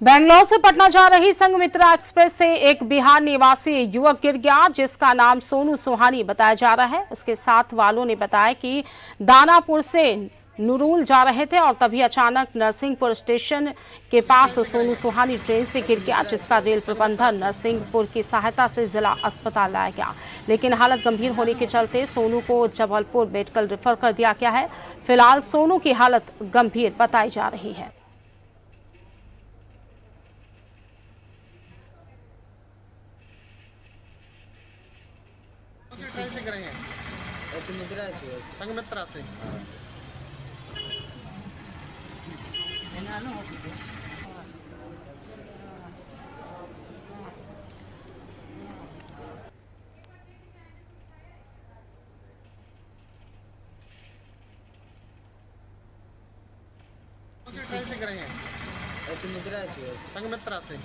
बेंगलौर से पटना जा रही संघमित्रा एक्सप्रेस से एक बिहार निवासी युवक गिर गया, जिसका नाम सोनू सुहानी बताया जा रहा है। उसके साथ वालों ने बताया कि दानापुर से नुरुल जा रहे थे और तभी अचानक नरसिंहपुर स्टेशन के पास सोनू सुहानी ट्रेन से गिर गया, जिसका रेल प्रबंधन नरसिंहपुर की सहायता से जिला अस्पताल लाया गया। लेकिन हालत गंभीर होने के चलते सोनू को जबलपुर मेडिकल रेफर कर दिया गया है। फिलहाल सोनू की हालत गंभीर बताई जा रही है। से करेंगे संघमित्रा से ट्रेन से करेंगे संघमित्रा से